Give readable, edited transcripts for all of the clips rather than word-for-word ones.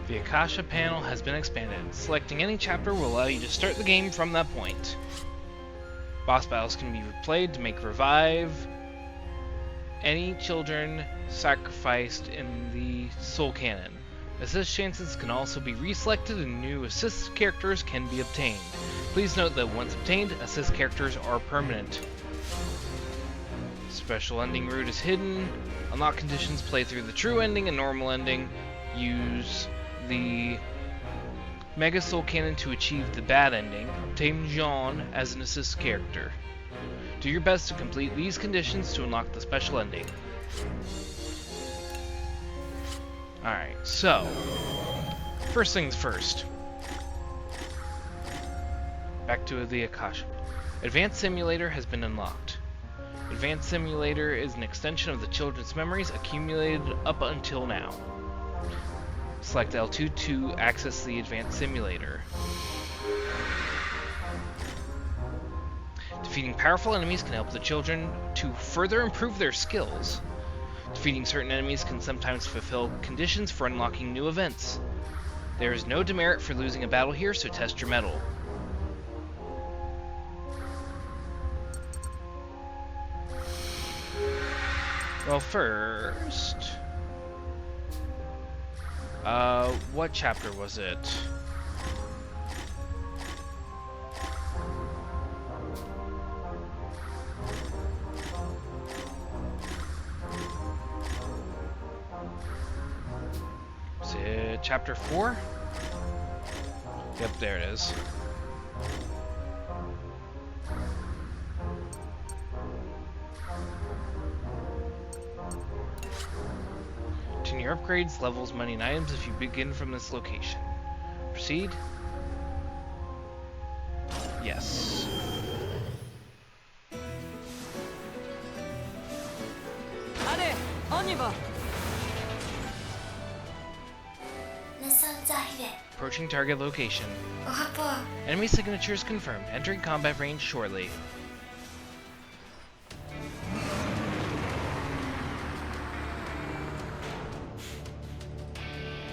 The Akasha panel has been expanded. Selecting any chapter will allow you to start the game from that point. Boss battles can be replayed to make revive any children sacrificed in the soul canon. Assist chances can also be reselected and new assist characters can be obtained. Please note that once obtained, assist characters are permanent. Special ending route is hidden. Unlock conditions, play through the true ending and normal ending. Use the Mega Soul Cannon to achieve the bad ending. Obtain Jean as an assist character. Do your best to complete these conditions to unlock the special ending. Alright, so first things first. Back to the Akasha. Advanced Simulator has been unlocked. Advanced Simulator is an extension of the children's memories accumulated up until now. Select L2 to access the Advanced Simulator. Defeating powerful enemies can help the children to further improve their skills. Defeating certain enemies can sometimes fulfill conditions for unlocking new events. There is no demerit for losing a battle here, so test your mettle. Well, first... what chapter was it? Is it chapter 4? Yep, there it is. Your upgrades, levels, money, and items if you begin from this location. Proceed? Yes. Approaching target location. Enemy signatures confirmed. Entering combat range shortly.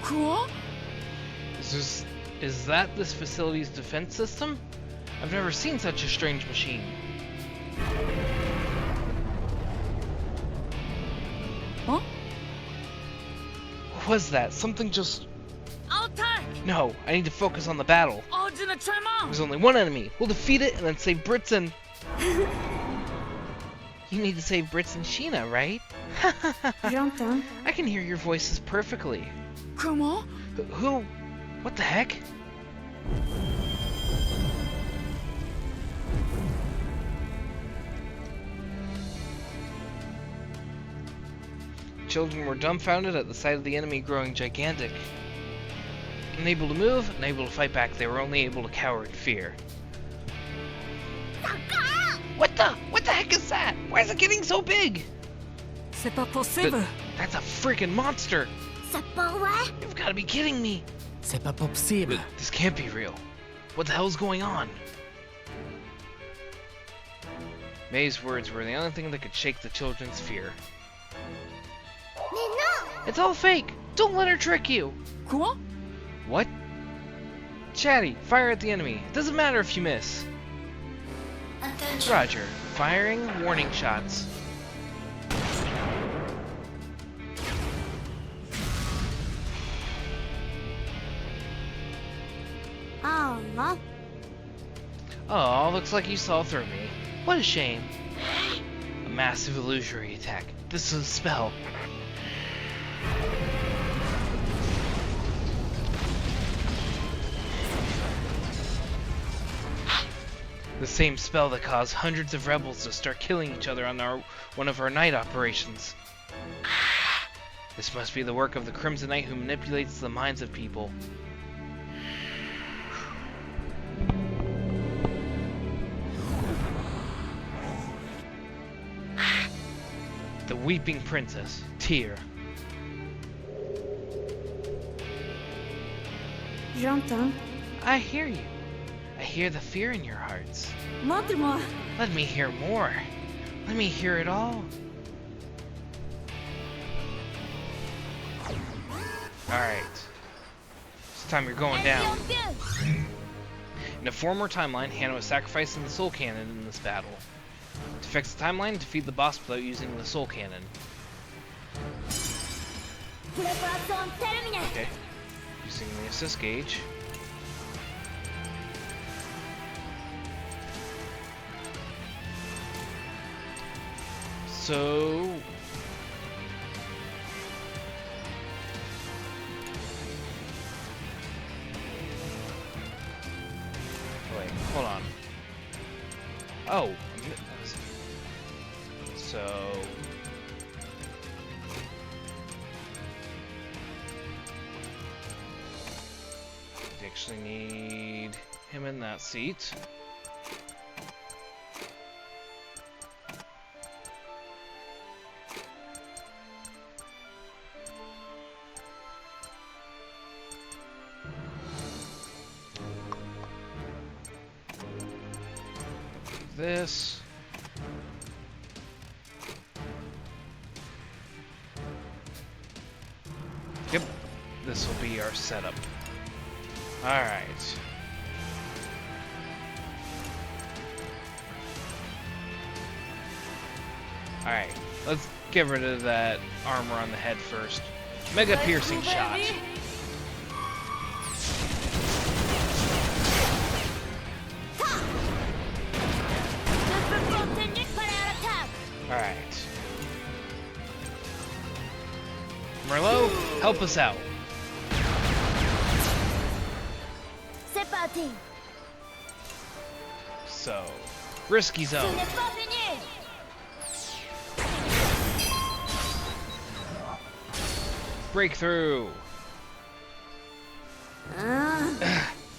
Cool? Is that this facility's defense system? I've never seen such a strange machine. Huh? What was that? Something just... Attack! No, I need to focus on the battle. There's only one enemy. We'll defeat it and then save Brits and... You need to save Brits and Sheena, right? I can hear your voices perfectly. Comment? Who? What the heck? Children were dumbfounded at the sight of the enemy growing gigantic. Unable to move, unable to fight back, they were only able to cower in fear. What the heck is that? Why is it getting so big? C'est pas possible. That's a freaking monster! You've got to be kidding me! C'est pas possible. This can't be real. What the hell's going on? May's words were the only thing that could shake the children's fear. It's all fake! Don't let her trick you! Quoi? What? Chatty, fire at the enemy. Doesn't matter if you miss. Roger. Firing warning shots. Oh, looks like you saw through me. What a shame. A massive illusory attack. This is a spell. The same spell that caused hundreds of rebels to start killing each other on one of our night operations. This must be the work of the Crimson Knight who manipulates the minds of people. The Weeping Princess, Tiere. J'entends. I hear you. I hear the fear in your hearts. Montre-moi. Let me hear more. Let me hear it all. Alright. This time you're going down. In a former timeline, Hannah was sacrificing the soul cannon in this battle. To fix the timeline, defeat the boss without using the soul cannon. Okay. Using the assist gauge. So... wait, hold on. Oh! So... we actually need him in that seat. This. Yep, this will be our setup. Alright. Alright, let's get rid of that armor on the head first. Mega piercing shot. Alright. Merlot, help us out. So, risky zone. Breakthrough.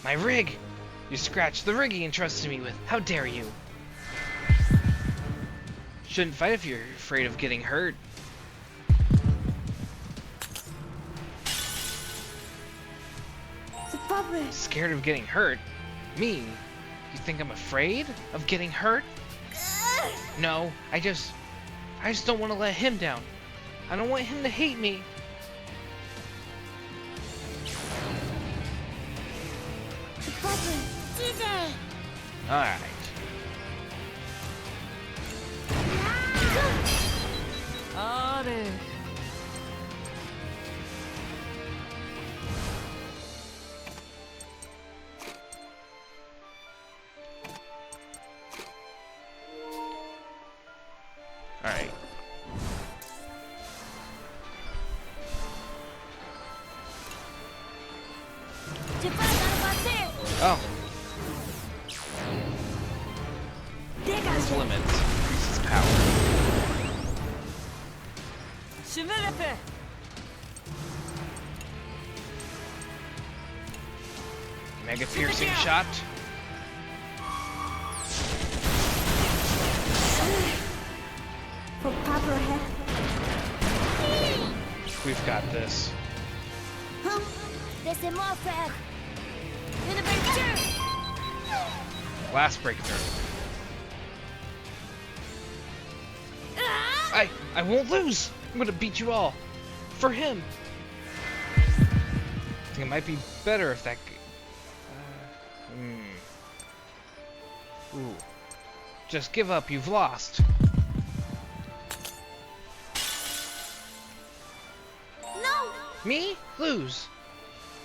My rig! You scratched the rig you entrusted me with. How dare you? Shouldn't fight if you're afraid of getting hurt. Scared of getting hurt? Me? You think I'm afraid of getting hurt? No, I just don't want to let him down. I don't want him to hate me. Alright. Alright. Oh. His limit increases power. Mega piercing shot. We've got this. Last breakthrough. I won't lose. I'm gonna beat you all. For him. I think it might be better if that... Ooh. Just give up, you've lost. No! Me? Lose?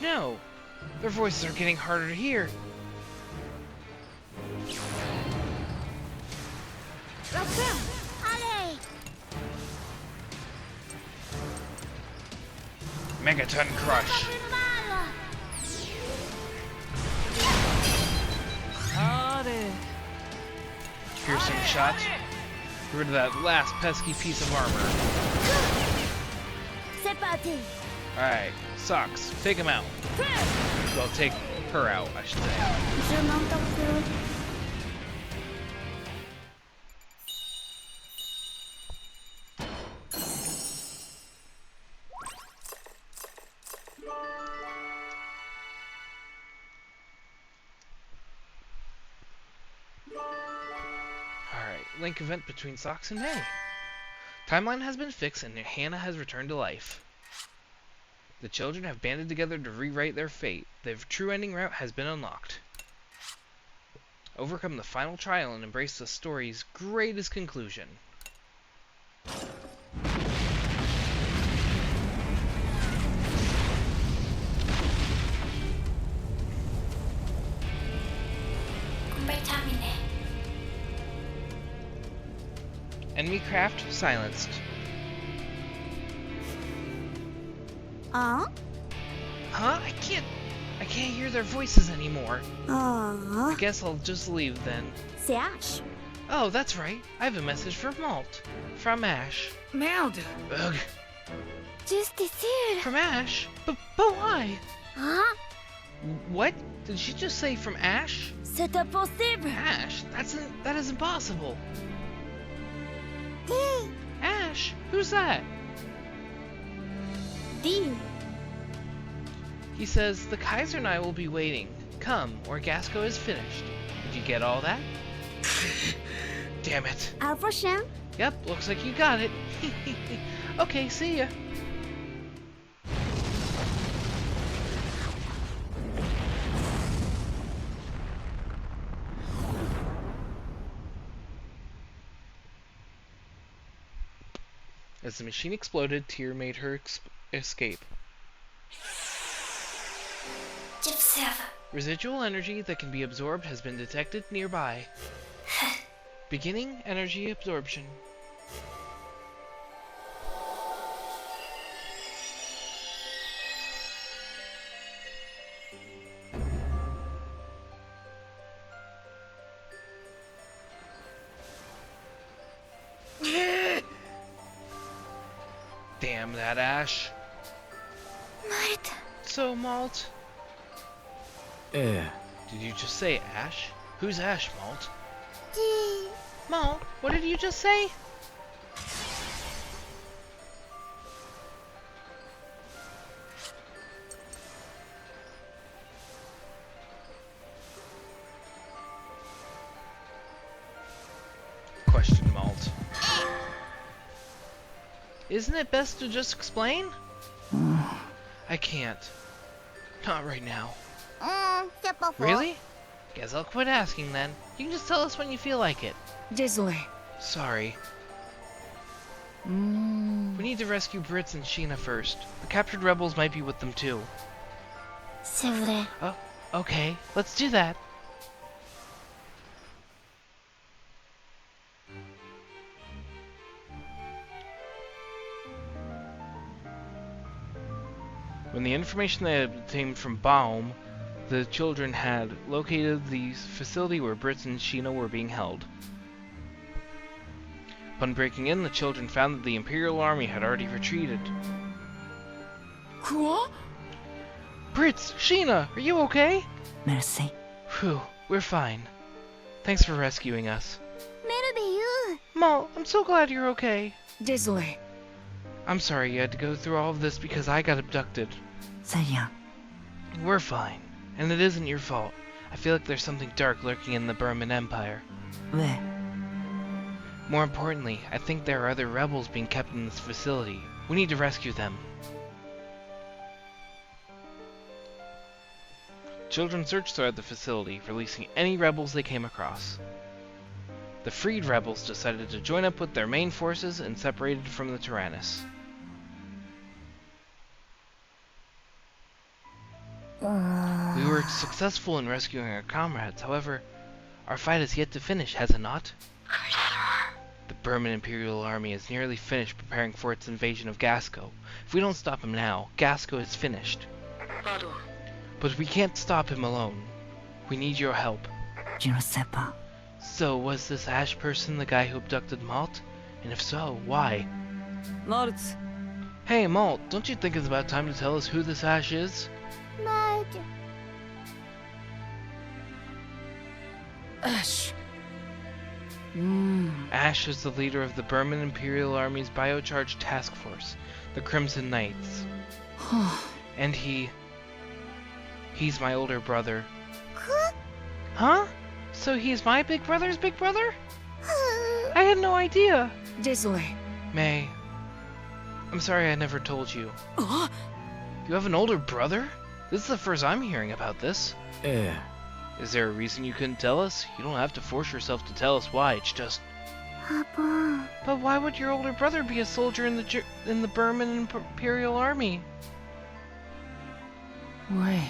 No. Their voices are getting harder to hear. Megaton Crush. Piercing shot. Get rid of that last pesky piece of armor. Alright, Socks, take him out. Well, take her out, I should say. Link event between Socks and May. Timeline has been fixed and Hannah has returned to life. The children have banded together to rewrite their fate. Their true ending route has been unlocked. Overcome the final trial and embrace the story's greatest conclusion. Enemy craft silenced. Huh? I can't hear their voices anymore. I Ah. guess I'll just leave then. C'est Ash. Oh, that's right. I have a message for Malt. From Ash. Merde. Ugh. Juste ici. From Ash? But why? Huh? What? Did she just say from Ash? C'est impossible. Ash? That is impossible. Dis. Ash? Who's that? Dis. He says, the Kaiser and I will be waiting. Come, or Gasco is finished. Did you get all that? Damn it. À la prochaine. Yep, looks like you got it. Okay, see ya. As the machine exploded, Tiere made her escape. Residual energy that can be absorbed has been detected nearby. Beginning energy absorption. Damn that Ash. Malt. So, Malt, Eh. did you just say Ash? Who's Ash, Malt? Dis. Malt, what did you just say? Questioned Malt. Isn't it best to just explain? I can't. Not right now. C'est pas fort. Really? Guess I'll quit asking then. You can just tell us when you feel like it. Désolé. Sorry. Hmm. We need to rescue Brits and Sheena first. The captured rebels might be with them too. C'est vrai. Oh, okay. Let's do that. When the information they had obtained from Baum, the children had located the facility where Brits and Sheena were being held. Upon breaking in, the children found that the Imperial Army had already retreated. Quoi? Brits! Sheena! Are you okay? Merci. Phew, we're fine. Thanks for rescuing us. Merveilleux. Mal, I'm so glad you're okay. Désolé. I'm sorry you had to go through all of this because I got abducted. C'est rien. We're fine, and it isn't your fault. I feel like there's something dark lurking in the Burman Empire. Ouais. More importantly, I think there are other rebels being kept in this facility. We need to rescue them. Children searched throughout the facility, releasing any rebels they came across. The freed rebels decided to join up with their main forces and separated from the Tyrannus. We were successful in rescuing our comrades, however, our fight is yet to finish, has it not? The Burman Imperial Army is nearly finished preparing for its invasion of Gasco. If we don't stop him now, Gasco is finished. But we can't stop him alone. We need your help. Je ne sais pas. So, was this Ash person the guy who abducted Malt? And if so, why? Malt. Hey, Malt, don't you think it's about time to tell us who this Ash is? Malt. Ash. Ash is the leader of the Burman Imperial Army's biocharged task force, the Crimson Knights. And he's my older brother. Huh? So he's my big brother's big brother? I had no idea. Désolé. May, I'm sorry I never told you. Oh? You have an older brother? This is the first I'm hearing about this. え Is there a reason you couldn't tell us? You don't have to force yourself to tell us why, it's just... パパ But why would your older brother be a soldier in the Burman Imperial Army? 喂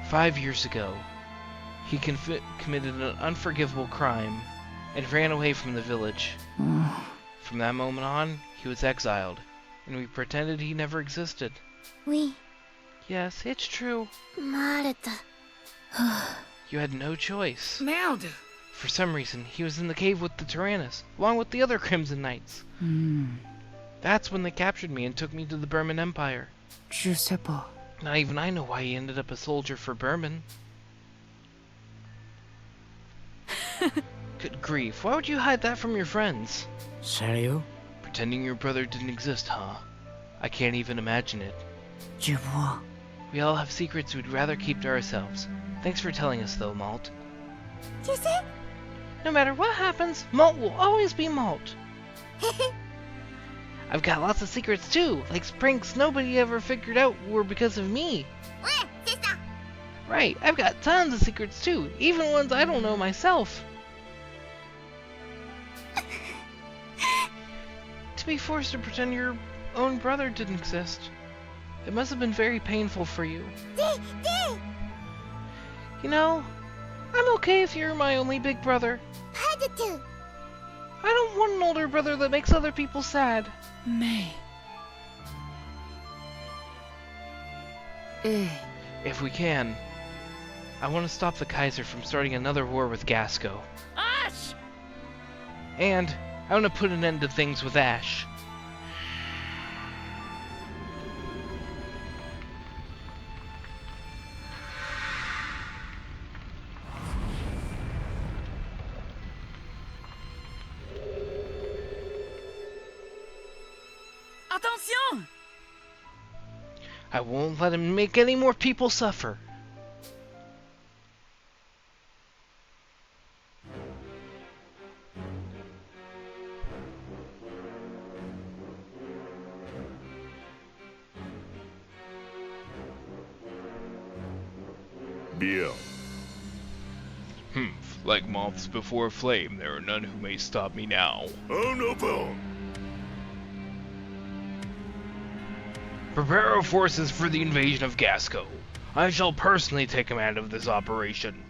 5 years ago, he committed an unforgivable crime and ran away from the village. うん From that moment on, he was exiled, and we pretended he never existed. ウィ Yes, it's true. マルタ You had no choice. Merde For some reason, he was in the cave with the Tyrannus, along with the other Crimson Knights. うん That's when they captured me and took me to the Burman Empire. Je sais pas Not even I know why he ended up a soldier for Burman. Good grief, why would you hide that from your friends? シャレよ Pretending your brother didn't exist, huh? I can't even imagine it. Je vois We all have secrets we'd rather keep to ourselves. Thanks for telling us though, Malt. キュセ No matter what happens, Malt will always be Malt. I've got lots of secrets too, like pranks nobody ever figured out were because of me. うんシスター Right, I've got tons of secrets too, even ones I don't know myself. To be forced to pretend your own brother didn't exist. It must have been very painful for you. で You know, I'm okay if you're my only big brother. ハグトゥ I don't want an older brother that makes other people sad. Mais え If we can. I want to stop the Kaiser from starting another war with Gasco. Ash And I want to put an end to things with Ash. Attention I won't let him make any more people suffer. Bien. Like moths before a flame, there are none who may stop me now. Oh no problem. Prepare our forces for the invasion of Gasco. I shall personally take command of this operation.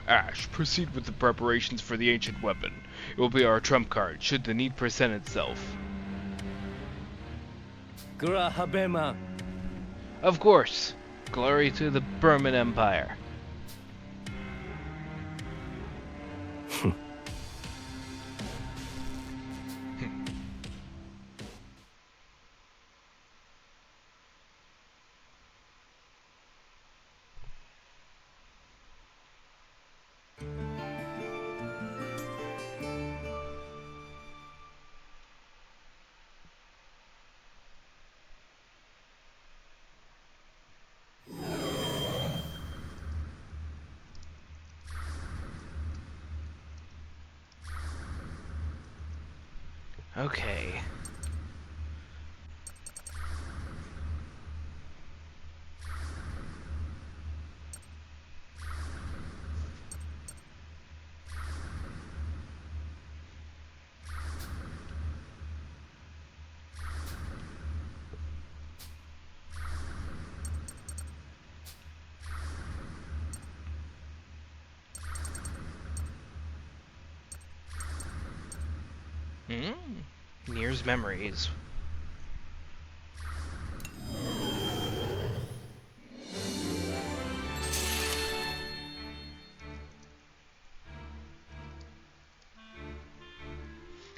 Ash, proceed with the preparations for the ancient weapon. It will be our trump card should the need present itself. グラハベマ Of course. Glory to the Burman Empire. Okay. Niere's memories.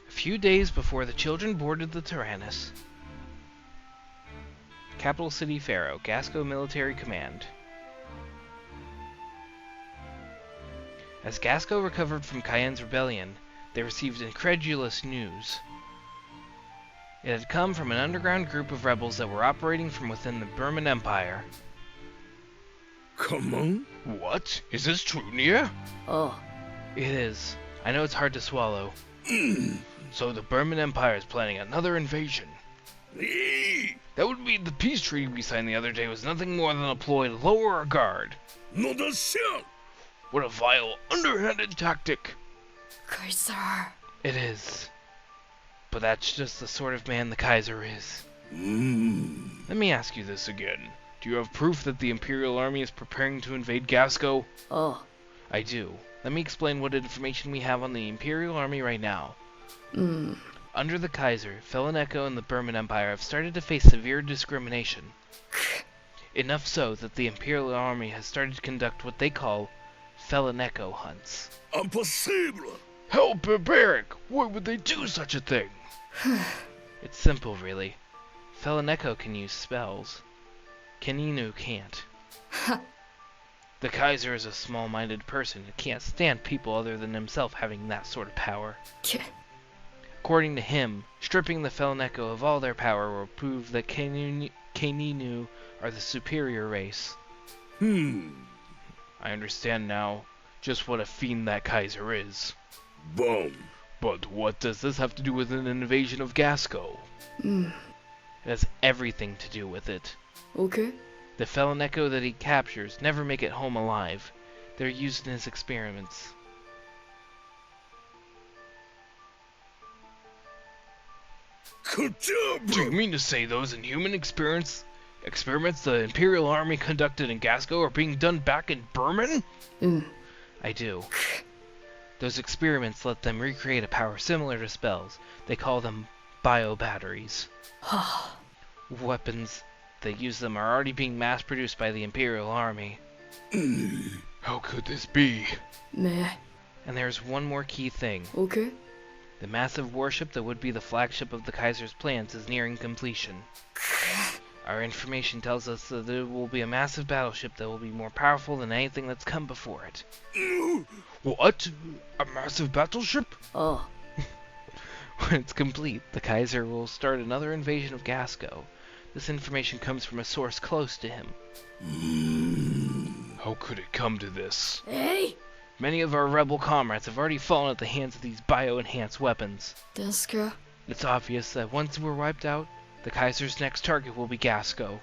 A few days before the children boarded the Tyrannus. Capital City Pharaoh, Gasco Military Command. As Gasco recovered from Cayenne's rebellion, they received incredulous news. It had come from an underground group of rebels that were operating from within the Burman Empire. Come on. What? Is this true, Niere? Oh It is. I know it's hard to swallow. So the Burman Empire is planning another invasion. That would mean the peace treaty we signed the other day was nothing more than a ploy to lower our guard. What a vile, underhanded tactic. Qster. It is. But that's just the sort of man the Kaiser is. Let me ask you this again. Do you have proof that the Imperial Army is preparing to invade Gasco? Oh. I do. Let me explain what information we have on the Imperial Army right now. Under the Kaiser, Felineko and the Burman Empire have started to face severe discrimination. Enough so that the Imperial Army has started to conduct what they call Felineko hunts. Impossible! How barbaric! Why would they do such a thing? It's simple, really. Felineko can use spells. Keninu can't. The Kaiser is a small-minded person who can't stand people other than himself having that sort of power. According to him, stripping the Felineko of all their power will prove that Keninu are the superior race. I understand now just what a fiend that Kaiser is. Boom. But what does this have to do with an invasion of Gasco? It has everything to do with it. Okay. The Felineko that he captures never make it home alive. They're used in his experiments. Do you mean to say those inhuman experiments the Imperial Army conducted in Gasco are being done back in Burman? I do. Those experiments let them recreate a power similar to spells. They call them bio-batteries. Weapons that use them are already being mass-produced by the Imperial Army. How could this be? Meh. And there's one more key thing. Okay. The massive warship that would be the flagship of the Kaiser's plans is nearing completion. Our information tells us that it will be a massive battleship that will be more powerful than anything that's come before it. What? A massive battleship? Oh. When it's complete, the Kaiser will start another invasion of Gasco. This information comes from a source close to him. How could it come to this? Hey! Many of our rebel comrades have already fallen at the hands of these bio-enhanced weapons. Deska. It's obvious that once we're wiped out, the Kaiser's next target will be Gasco.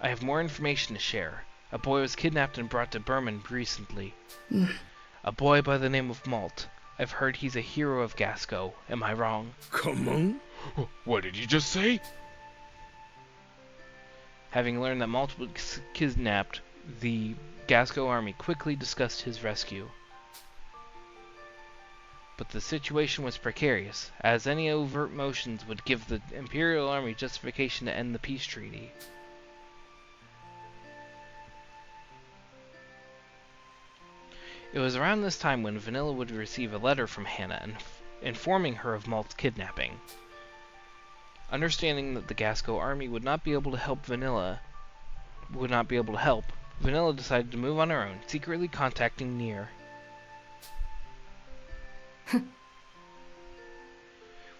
I have more information to share. A boy was kidnapped and brought to Burman recently. A boy by the name of Malt. I've heard he's a hero of Gasco. Am I wrong? Come on? What did you just say? Having learned that Malt was kidnapped, the Gasco army quickly discussed his rescue. But the situation was precarious, as any overt motions would give the Imperial Army justification to end the peace treaty. It was around this time when Vanilla would receive a letter from Hannah informing her of Malt's kidnapping. Understanding that the Gasco army would not be able to help, Vanilla decided to move on her own, secretly contacting Niere.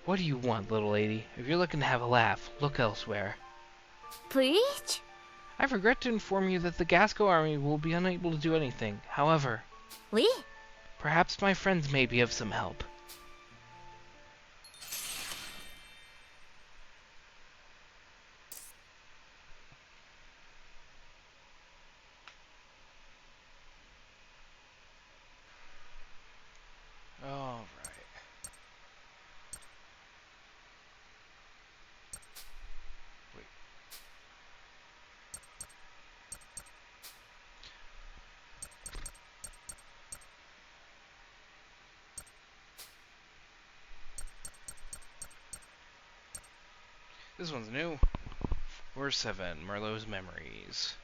What do you want, little lady? If you're looking to have a laugh, look elsewhere. Please? I regret to inform you that the Gasco army will be unable to do anything. However, Oui? perhaps my friends may be of some help. All right. Wait. This one's new. We're 7, Merlot's Memories.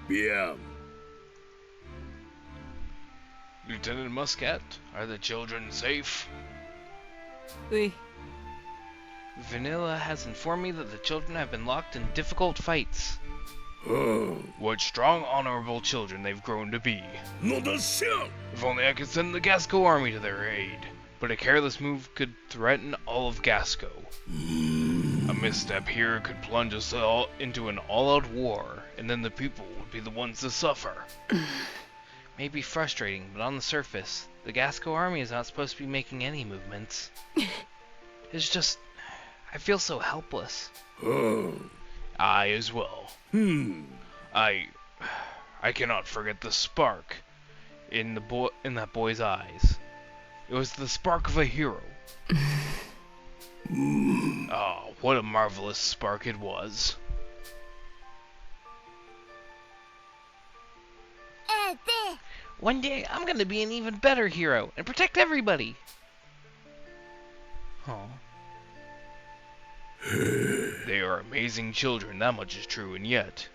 Bien. Lieutenant Muscat, are the children safe? Oui. Vanilla has informed me that the children have been locked in difficult fights. Oh. What strong, honorable children they've grown to be. Nom de chien! If only I could send the Gasco army to their aid. But a careless move could threaten all of Gasco. A misstep here could plunge us all into an all-out war, and then the people would be the ones to suffer. May be frustrating, but on the surface, the Gasco army is not supposed to be making any movements. It's just, I feel so helpless. Oh. I as well. I cannot forget the spark in that boy's eyes. It was the spark of a hero. Oh, what a marvelous spark it was. One day, I'm gonna be an even better hero and protect everybody. Oh. They are amazing children, that much is true, and yet,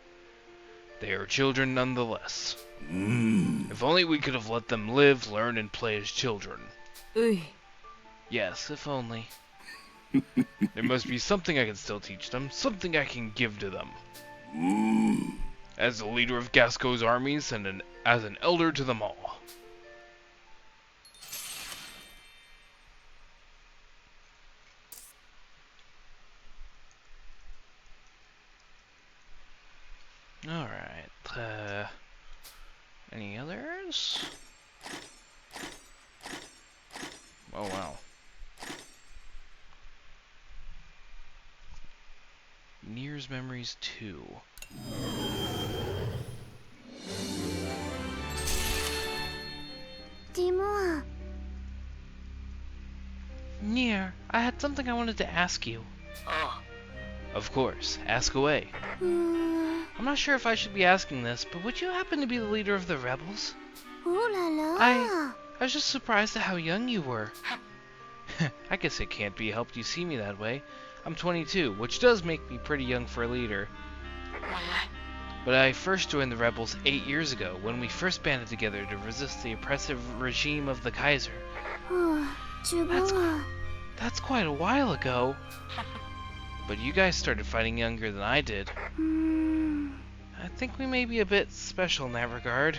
they are children nonetheless. If only we could have let them live, learn, and play as children. Ui. Yes, if only. There must be something I can still teach them, something I can give to them. As the leader of Gasco's armies and as an elder to them all. Alright, any others? Oh wow. Niere's Memories 2. Niere, I had something I wanted to ask you. Of course, ask away. I'm not sure if I should be asking this, but would you happen to be the leader of the rebels? I was just surprised at how young you were. I guess it can't be helped you see me that way. I'm 22, which does make me pretty young for a leader. But I first joined the rebels 8 years ago, when we first banded together to resist the oppressive regime of the Kaiser. That's quite a while ago. But you guys started fighting younger than I did. I think we may be a bit special in that regard.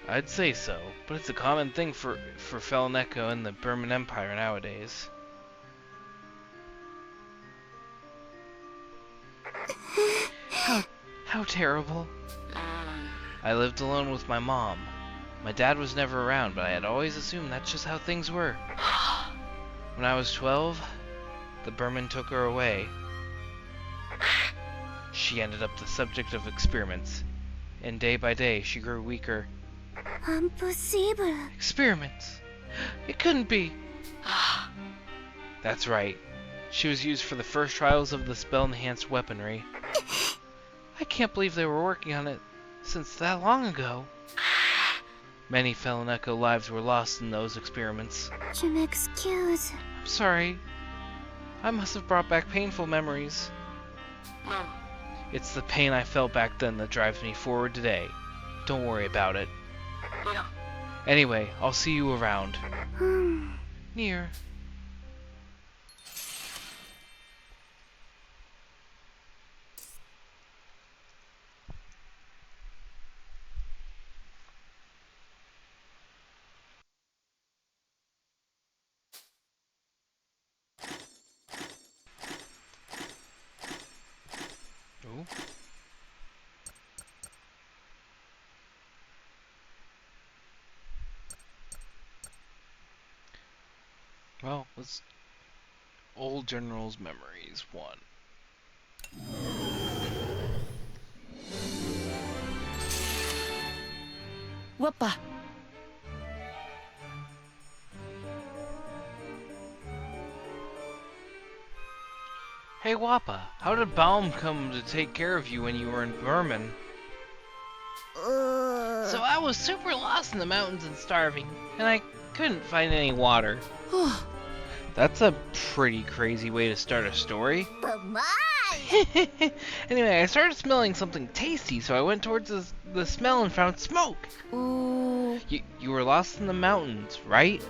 I'd say so, but it's a common thing for PanelNiere and the Burman Empire nowadays. How terrible. I lived alone with my mom. My dad was never around, but I had always assumed that's just how things were. When I was 12, the Burman took her away. She ended up the subject of experiments, and day by day she grew weaker. Impossible. Experiments? It couldn't be. That's right. She was used for the first trials of the spell-enhanced weaponry. I can't believe they were working on it since that long ago. Many PanelNiere lives were lost in those experiments. Excuse. I'm sorry. I must have brought back painful memories. It's the pain I felt back then that drives me forward today. Don't worry about it. Anyway, I'll see you around. Niere. Oh. Well, let's... Old General's Memories 1. Wappa. Hey Wappa, how did Baum come to take care of you when you were in Burman? So I was super lost in the mountains and starving, and I couldn't find any water. That's a pretty crazy way to start a story. Anyway, I started smelling something tasty, so I went towards the smell and found smoke. You were lost in the mountains, right?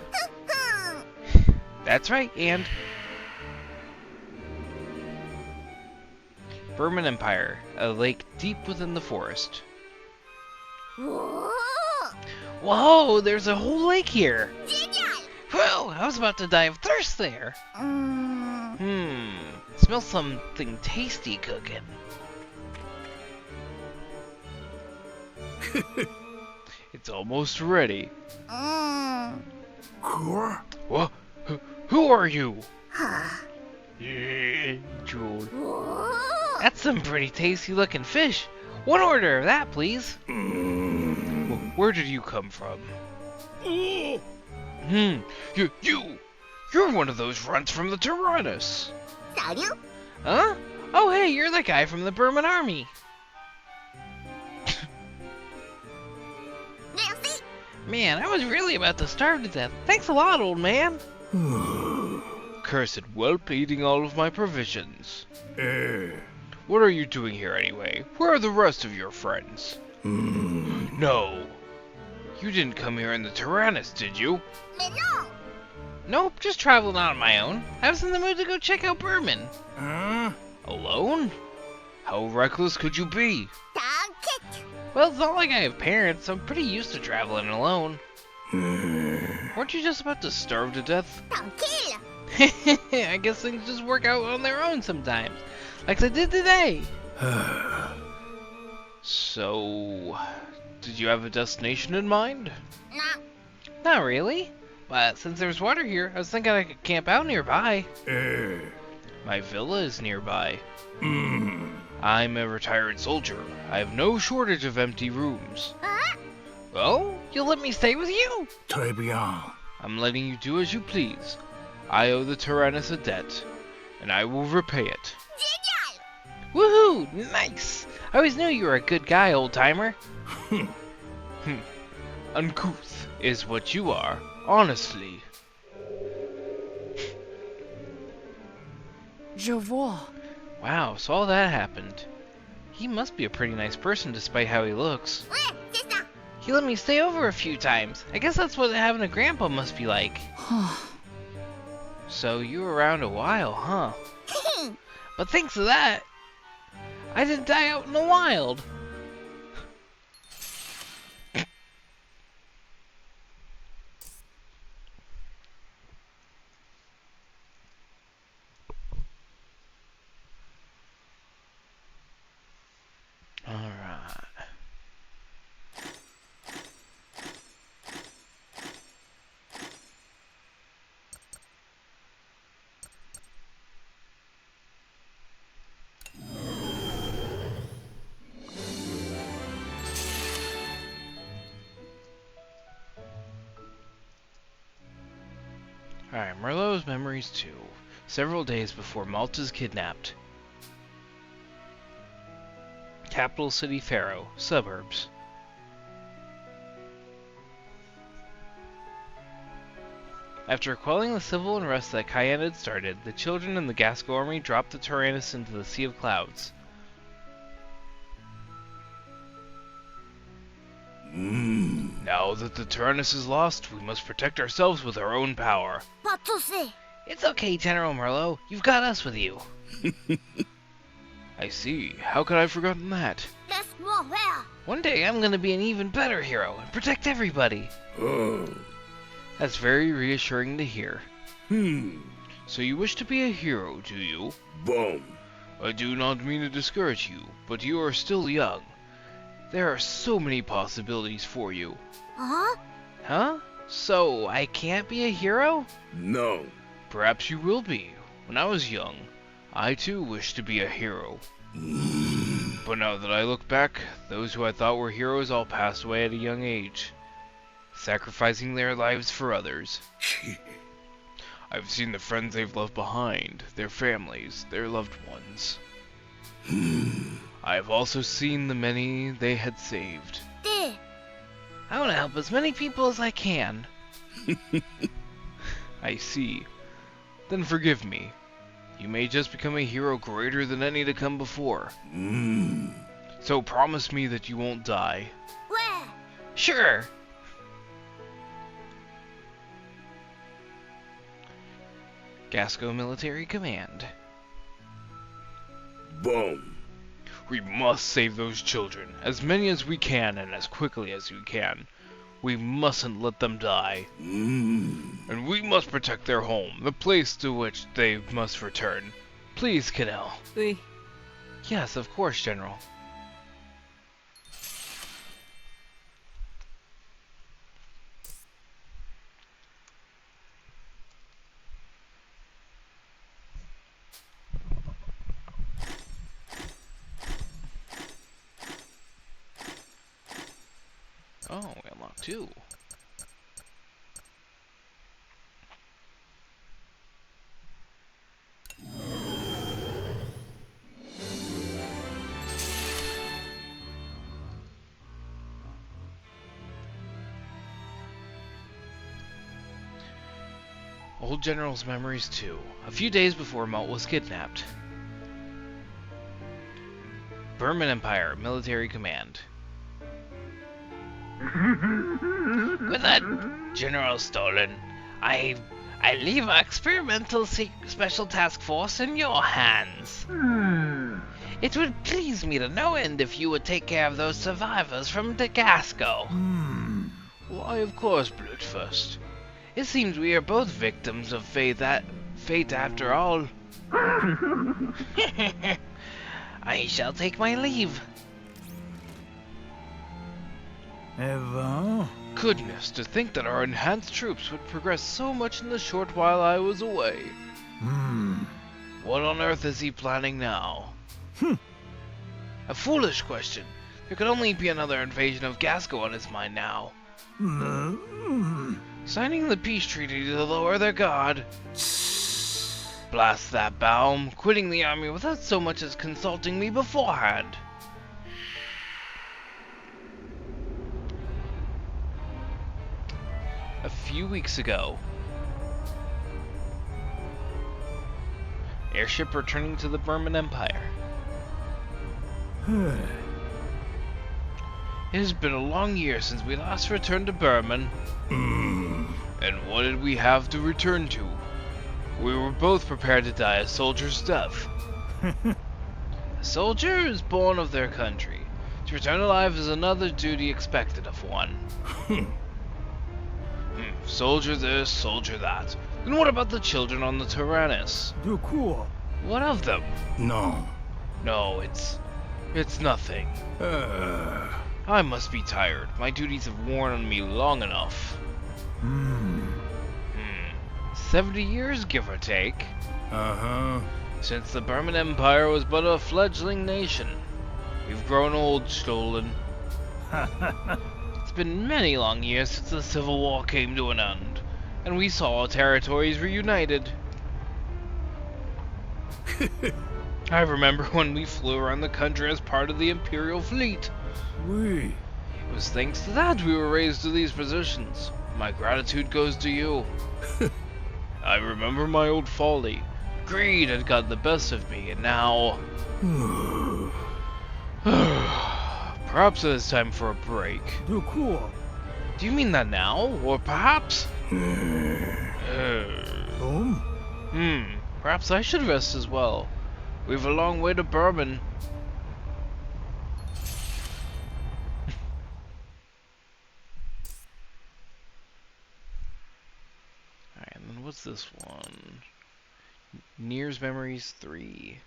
That's right, and... Burman Empire, a lake deep within the forest. Whoa, there's a whole lake here. Whew, I was about to die of thirst there. うーん Smells something tasty cooking. It's almost ready. うーん What? Who are you? は Jewel. あおー That's some pretty tasty looking fish. One order of that, please. Where did you come from? You're one of those runts from the Tyrannus. サリュ Huh? Oh, hey, you're the guy from the Burman army. メルシ Man, I was really about to starve to death. Thanks a lot, old man. Cursed whelp eating all of my provisions. What are you doing here anyway? Where are the rest of your friends? No. You didn't come here in the Tyrannus, did you? メロン Nope, just traveling on my own. I was in the mood to go check out Burman. Alone? How reckless could you be? ターゲット Well, it's not like I have parents. I'm pretty used to traveling alone. Weren't you just about to starve to death? タンキル I guess things just work out on their own sometimes. Like they did today. So, did you have a destination in mind? な Not really. But since there's water here, I was thinking I could camp out nearby. My villa is nearby. I'm a retired soldier. I have no shortage of empty rooms. あ Oh, you'll let me stay with you? Très bien. I'm letting you do as you please. I owe the Tyrannus a debt, and I will repay it. ジ Woohoo! Nice! I always knew you were a good guy, old-timer. Uncouth is what you are, honestly. Je vois. Wow, so all that happened. He must be a pretty nice person despite how he looks. ャルウェシスタ He let me stay over a few times. I guess that's what having a grandpa must be like. So you were around a while, huh? But thanks to that, I didn't die out in the wild. Alright. Alright, Merlot's memories 2. Several days before Malta's kidnapped. Capital city Pharaoh. Suburbs. After quelling the civil unrest that Cayenne had started, the children in the Gasco army dropped the Tyrannus into the Sea of Clouds. Now that the Tyrannus is lost, we must protect ourselves with our own power. パトセ It's okay, General Merlot. You've got us with you. I see. How could I have forgotten that? レスモアウェア One day I'm gonna be an even better hero and protect everybody. Oh. That's very reassuring to hear. Hmm. So you wish to be a hero, do you? Boom. I do not mean to discourage you, but you are still young. There are so many possibilities for you. あ Huh? So, I can't be a hero? No. Perhaps you will be. When I was young, I too wished to be a hero. But now that I look back, those who I thought were heroes all passed away at a young age, sacrificing their lives for others. I've seen the friends they've left behind, their families, their loved ones. I have also seen the many they had saved. で I want to help as many people as I can. I see. Then forgive me. You may just become a hero greater than any to come before. So promise me that you won't die. ウェ Sure. Gasco Military Command. Boom. We must save those children, as many as we can and as quickly as we can. We mustn't let them die. Hmm. And we must protect their home, the place to which they must return. Please, Canel. うい Yes, of course, General. Oh, we unlocked 2. Old General's memories too. A few days before Malt was kidnapped. Burman Empire, military command. With that general stolen, I leave our experimental special task force in your hands. It would please me to no end if you would take care of those survivors from Dagasco. Why, of course, Bloodfirst. It seems we are both victims of fate after all. I shall take my leave. Evan? Goodness, to think that our enhanced troops would progress so much in the short while I was away. What on earth is he planning now? A foolish question. There could only be another invasion of Gasco on his mind now. Signing the peace treaty to lower their guard. Blast that Baum, quitting the army without so much as consulting me beforehand. A few weeks ago. Airship returning to the Burman Empire. It has been a long year since we last returned to Burman. And what did we have to return to? We were both prepared to die a soldier's death. A soldier is born of their country. To return alive is another duty expected of one. Soldier this, soldier that. Then what about the children on the Tyrannus? What of them? No. No, it's nothing. I must be tired. My duties have worn on me long enough. 70 years, give or take. Since the Burman Empire was but a fledgling nation. We've grown old, Stolen. It's been many long years since the Civil War came to an end, and we saw our territories reunited. I remember when we flew around the country as part of the Imperial fleet. It was thanks to that we were raised to these positions. My gratitude goes to you. I remember my old folly. Greed had got the best of me, and now... Perhaps it is time for a break. Do you mean that now? Or perhaps... Perhaps I should rest as well. We've a long way to Burman. Alright, and then what's this one? Niere's Memories 3.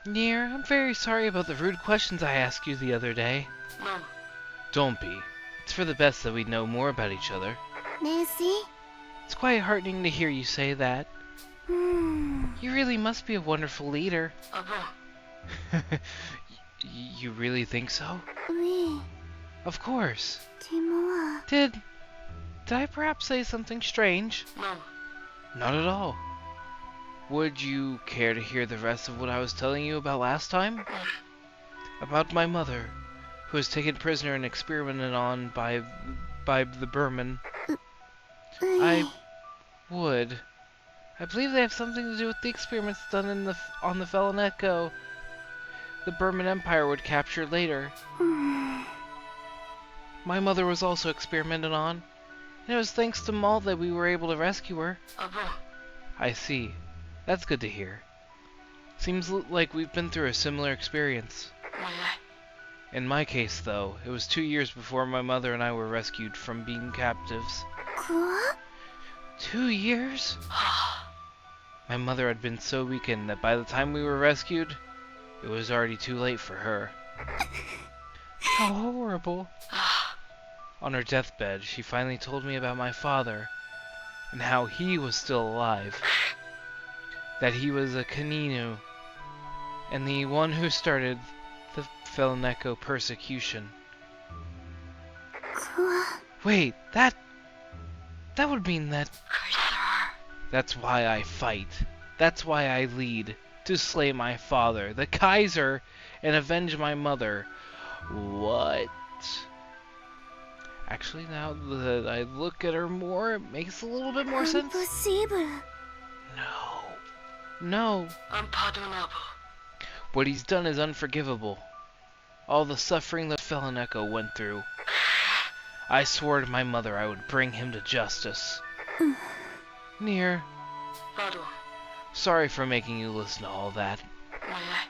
Niere, I'm very sorry about the rude questions I asked you the other day. Don't be. It's for the best that we know more about each other. Nancy? It's quite heartening to hear you say that. You really must be a wonderful leader. You really think so? Oui. Of course. Dis-moi. Did I perhaps say something strange? Not at all. Would you care to hear the rest of what I was telling you about last time? About my mother, who was taken prisoner and experimented on by the Burman. I would. I believe they have something to do with the experiments done on the Felonetco. The Burman Empire would capture later. My mother was also experimented on. And it was thanks to Maul that we were able to rescue her. Ah bon? I see. That's good to hear. Seems like we've been through a similar experience. Ouais. In my case, though, it was 2 years before my mother and I were rescued from being captives. Quoi? 2 years? My mother had been so weakened that by the time we were rescued, it was already too late for her. How horrible. On her deathbed, she finally told me about my father, and how he was still alive. That he was a Kaninu, and the one who started the Felneco persecution. Quoi? Wait, that would mean that... Qster. That's why I fight. That's why I lead. To slay my father, the Kaiser, and avenge my mother. What? Actually, now that I look at her more, it makes a little bit more sense. Impossible. No. Impardonnable. What he's done is unforgivable. All the suffering that Felneco went through. I swore to my mother I would bring him to justice. Niere, Pardon. sorry for making you listen to all that. Ouais.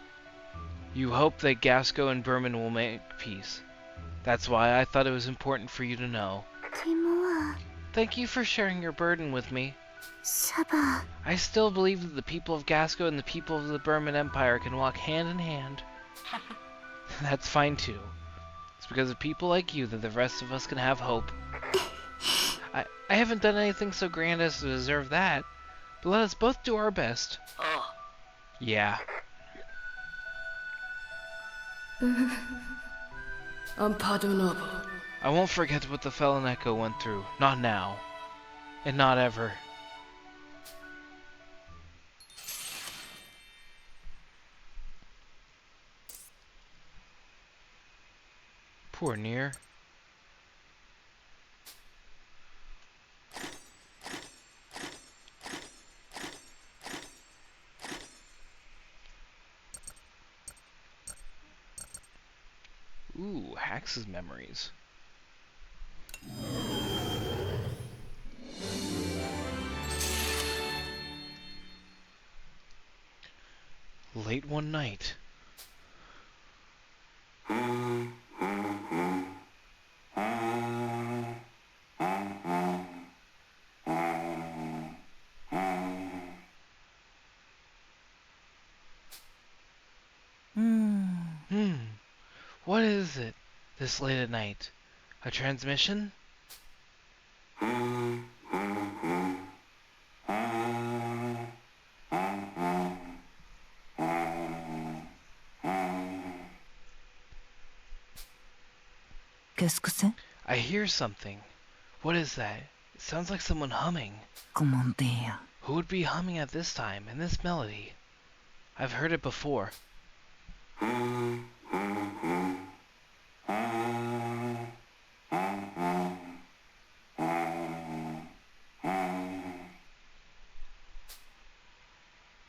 You hope that Gasco and Berman will make peace. That's why I thought it was important for you to know. Dis-moi. Thank you for sharing your burden with me. Ça va. I still believe that the people of Gasco and the people of the Berman Empire can walk hand in hand. That's fine too. It's because of people like you that the rest of us can have hope. I haven't done anything so grand as to deserve that, but let us both do our best. Oh. Yeah. Impardonnable. I won't forget what the Felneco went through. Not now. And not ever. Poor Niere. Ooh, Hax's memories. Late one night. What is it this late at night? A transmission? Qu'est-ce que c'est? I hear something. What is that? It sounds like someone humming. Comment dire? Who would be humming at this time, in this melody? I've heard it before.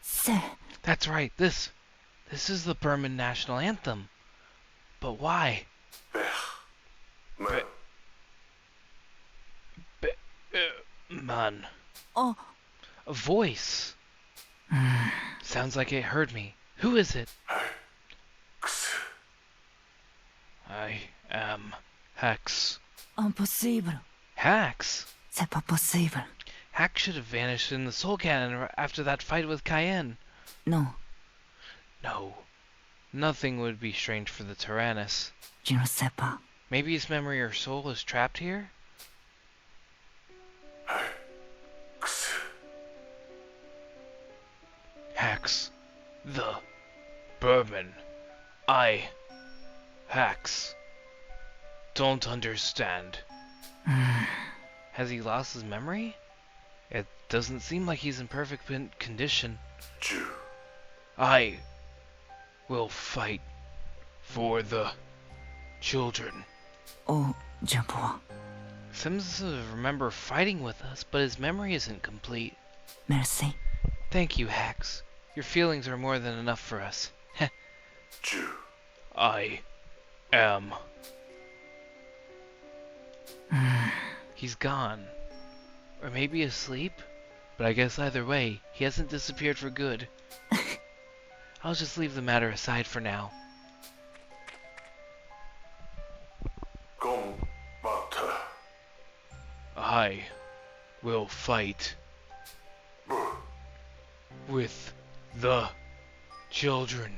C'est. That's right, this is the Burman national anthem. But why? Man. Oh. A voice. Sounds like it heard me. Who is it? I am Hex. Impossible. Hax? C'est pas possible. Hax should have vanished in the Soul Cannon after that fight with Cayenne. Non, No. Nothing would be strange for the Tyrannus. je ne sais pas. Maybe his memory or soul is trapped here? Hax. The Bourbon. I. Hax. Don't understand. Has he lost his memory? It doesn't seem like he's in perfect condition. I will fight for the children. Oh, je vois. Seems to remember fighting with us, but his memory isn't complete. Merci. Thank you, Hax. Your feelings are more than enough for us. I am. He's gone. Or maybe asleep? But I guess either way, he hasn't disappeared for good. I'll just leave the matter aside for now. Combat. I will fight with the children.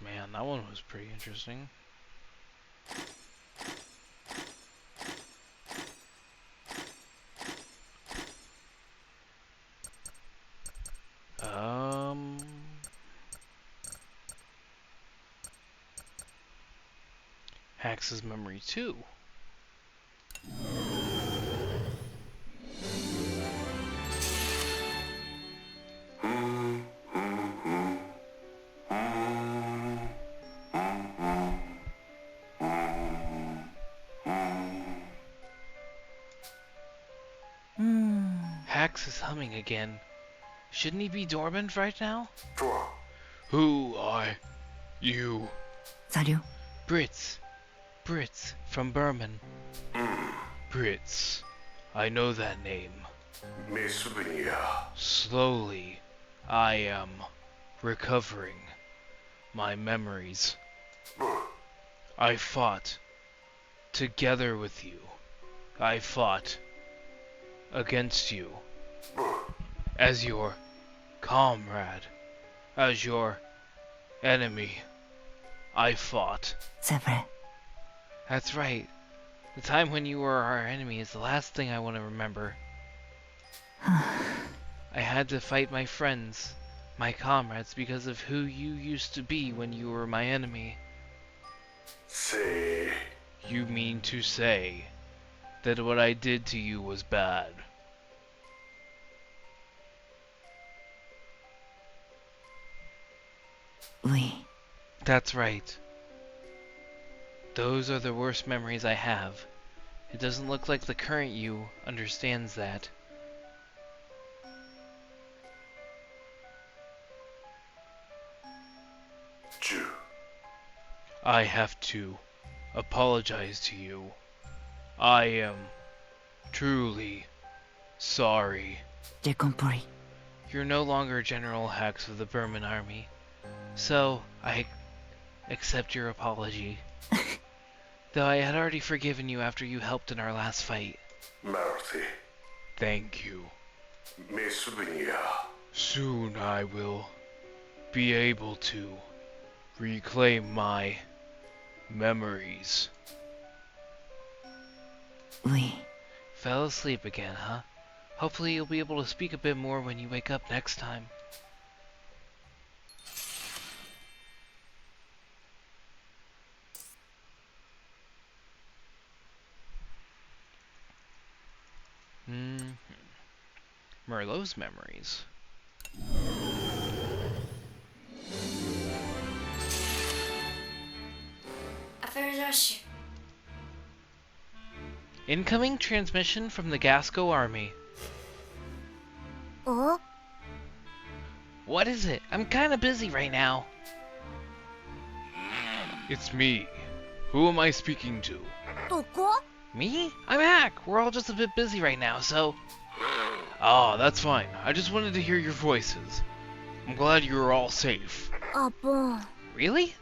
Man, that one was pretty interesting. Hax's memory too. Hax is humming again. Shouldn't he be dormant right now? Who are you? Salut. Brits from Berman. Brits. I know that name. Slowly, I am recovering my memories. I fought together with you. I fought against you as your comrade, as your enemy. I fought. C'est vrai. That's right. The time when you were our enemy is the last thing I want to remember. I had to fight my friends, my comrades, because of who you used to be when you were my enemy. Say. You mean to say that what I did to you was bad? Oui. That's right. Those are the worst memories I have. It doesn't look like the current you understands that. I have to apologize to you. I am truly sorry. J'ai compris. You're no longer General Hax of the Burman Army, so I accept your apology. Though I had already forgiven you after you helped in our last fight. Mercy. Thank you. Me souvenir. Soon I will be able to reclaim my memories. Oui. Fell asleep again, huh? Hopefully you'll be able to speak a bit more when you wake up next time. Merlot's memories. Incoming transmission from the Gasco army. Oh? What is it? I'm kinda busy right now. It's me. Who am I speaking to? どこ? Me? I'm Hack. We're all just a bit busy right now, so... Oh, that's fine. I just wanted to hear your voices. I'm glad you were all safe. Ah bon. Really?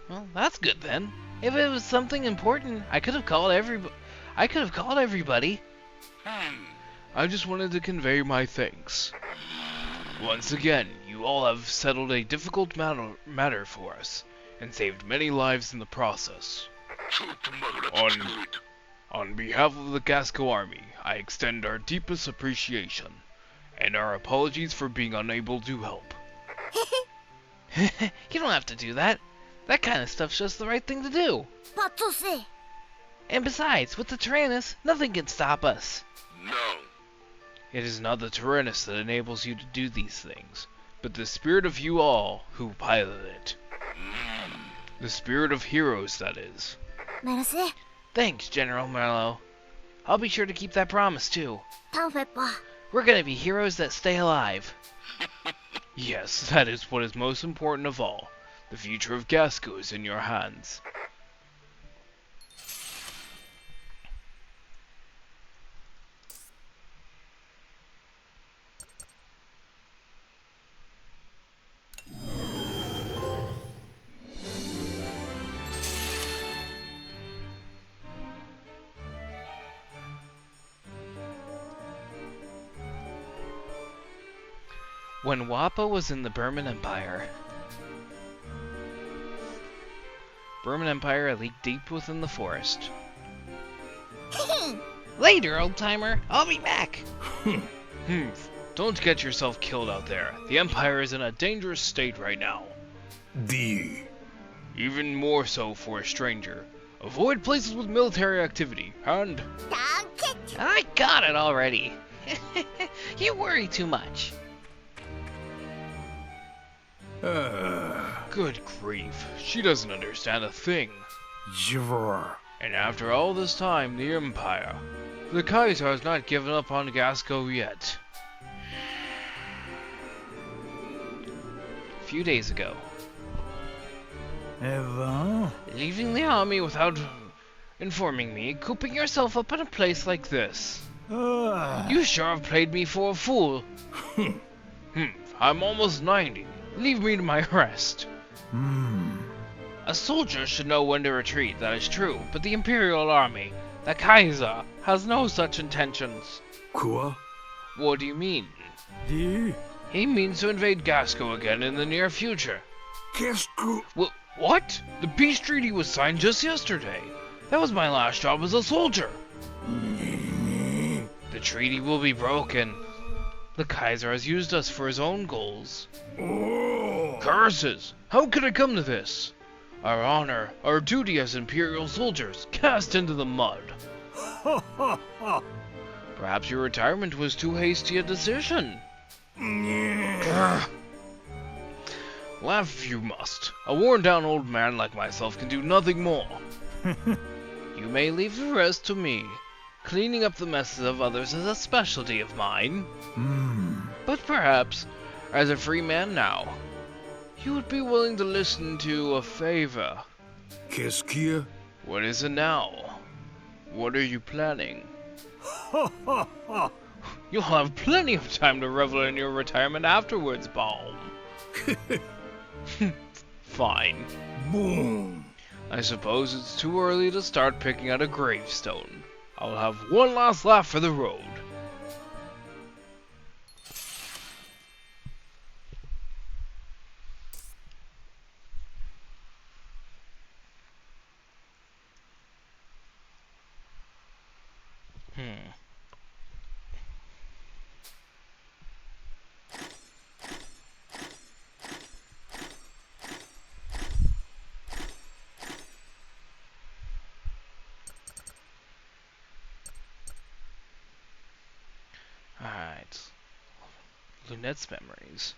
Well, that's good then. If it was something important, I could have called everybody. I just wanted to convey my thanks. Once again, you all have settled a difficult matter for us, and saved many lives in the process. On behalf of the Gasco army, I extend our deepest appreciation, and our apologies for being unable to help. You don't have to do that. That kind of stuff's just the right thing to do. Pas de souci. And besides, with the Tyrannus, nothing can stop us. No. It is not the Tyrannus that enables you to do these things, but the spirit of you all who pilot it. The spirit of heroes, that is. Merci. Thanks, General Merlot. I'll be sure to keep that promise, too. T'en fais pas. We're gonna be heroes that stay alive. Yes, that is what is most important of all. The future of Gasco is in your hands. When Wappa was in the Burman Empire leaked deep within the forest. Later, old-timer. I'll be back. Don't get yourself killed out there. The Empire is in a dangerous state right now. D. Even more so for a stranger. Avoid places with military activity, and... I got it already. You worry too much. Good grief, she doesn't understand a thing. Jvar. And after all this time, the Empire, the Kaiser has not given up on Gasco yet. A few days ago, Evan. leaving the army without informing me, cooping yourself up in a place like this. You sure have played me for a fool. I'm almost 90. Leave me to my rest. A soldier should know when to retreat, that is true, but the Imperial Army, the Kaiser, has no such intentions. Quoi? What do you mean? D. He means to invade Gasco again in the near future. Qu'est-ce que... What? The peace treaty was signed just yesterday. That was my last job as a soldier. The treaty will be broken. The Kaiser has used us for his own goals. Curses! How could it come to this? Our honor, our duty as Imperial soldiers, cast into the mud. Perhaps your retirement was too hasty a decision. Laugh if you must. A worn-down old man like myself can do nothing more. You may leave the rest to me. Cleaning up the messes of others is a specialty of mine. But perhaps, as a free man now, you would be willing to listen to a favor. Qu'est-ce qu'il y a? What is it now? What are you planning? You'll have plenty of time to revel in your retirement afterwards, Balm. Fine. Boom. I suppose it's too early to start picking out a gravestone. I'll have one last laugh for the road. Alright. Lunet's memories.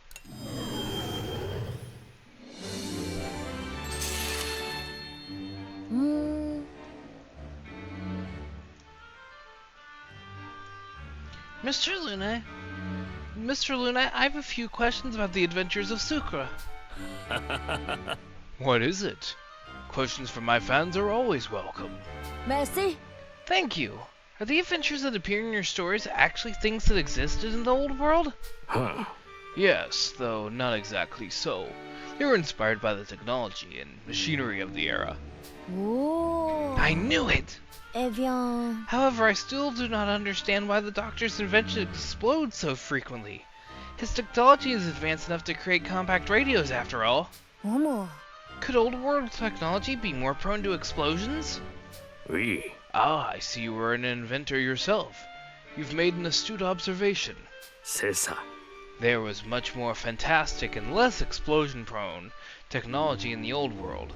Mr. Lunet? Mr. Lunet, I have a few questions about the adventures of Sucra. What is it? Questions from my fans are always welcome. Merci. Thank you. Are the adventures that appear in your stories actually things that existed in the old world? Huh. Yes, though not exactly so. They were inspired by the technology and machinery of the era. Oh. I knew it! Eh bien. However, I still do not understand why the Doctor's invention explodes so frequently. His technology is advanced enough to create compact radios, after all. Omo. Could old world technology be more prone to explosions? Oui. Ah, I see you were an inventor yourself. You've made an astute observation. C'est ça. There was much more fantastic and less explosion-prone technology in the old world.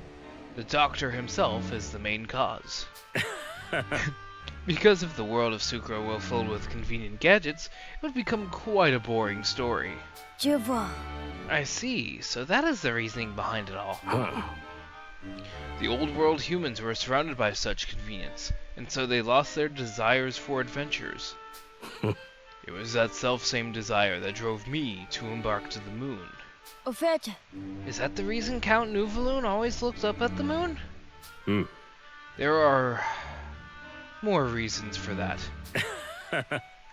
The Doctor himself is the main cause. Because if the world of Sucra were filled with convenient gadgets, it would become quite a boring story. Je vois. I see, so that is the reasoning behind it all. Huh. The old world humans were surrounded by such convenience, and so they lost their desires for adventures. It was that self-same desire that drove me to embark to the moon. Au fait, Is that the reason Count Nuvaloon always looked up at the moon? Hmm. There are more reasons for that.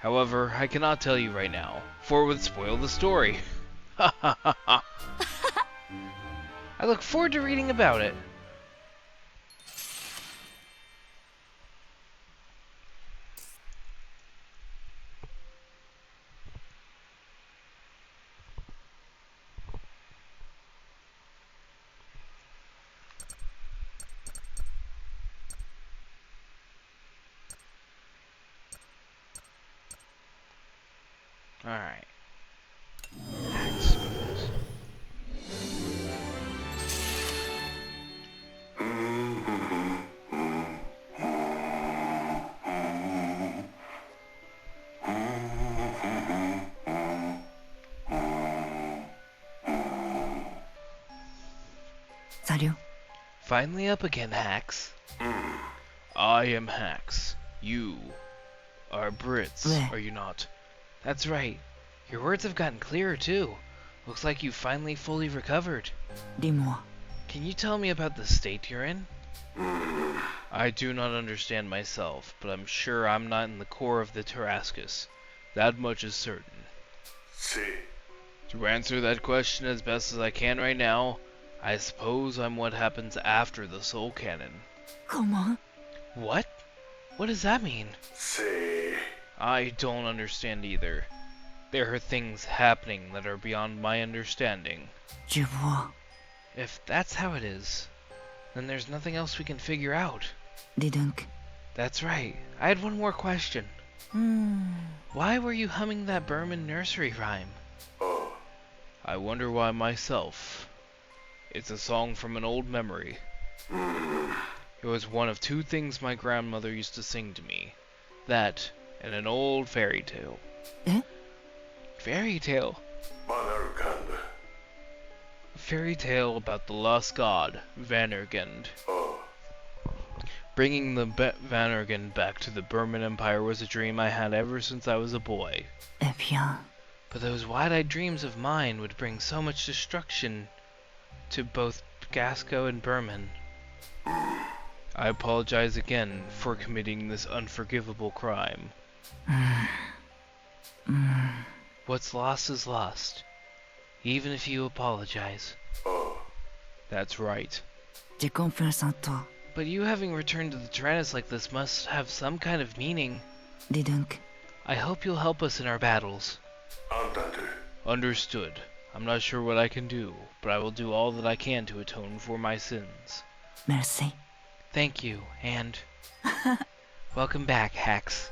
However, I cannot tell you right now, for it would spoil the story. Ha ha ha ha. I look forward to reading about it. Alright. Axe spoons. Salut. Finally up again, Hax. I am Hax. You are Brits, Bleh. are you not? That's right. Your words have gotten clearer too. Looks like you've finally fully recovered. Dis-moi. Can you tell me about the state you're in? I do not understand myself, but I'm sure I'm not in the core of the Tarascus. That much is certain. Si. To answer that question as best as I can right now, I suppose I'm what happens after the Soul Cannon. Comment? What? What does that mean? Si. I don't understand either. There are things happening that are beyond my understanding. Je vois. If that's how it is, then there's nothing else we can figure out. Dis donc. That's right. I had one more question. Why were you humming that Burman nursery rhyme? Oh. I wonder why myself. It's a song from an old memory. It was one of two things my grandmother used to sing to me. That, and an old fairy tale. Eh? Fairy tale? Banarkand. A fairy tale about the lost god, Vanergend. Oh. Bringing the Vanergend back to the Burman Empire was a dream I had ever since I was a boy. Eh bien. But those wide-eyed dreams of mine would bring so much destruction to both Gasco and Burman. I apologize again for committing this unforgivable crime. What's lost is lost, even if you apologize. Oh. That's right. J'ai confiance en toi. But you having returned to the Tyrannus like this must have some kind of meaning. Dis donc. I hope you'll help us in our battles. Entendu. Understood. I'm not sure what I can do, but I will do all that I can to atone for my sins. Merci. Thank you, and welcome back, Hax.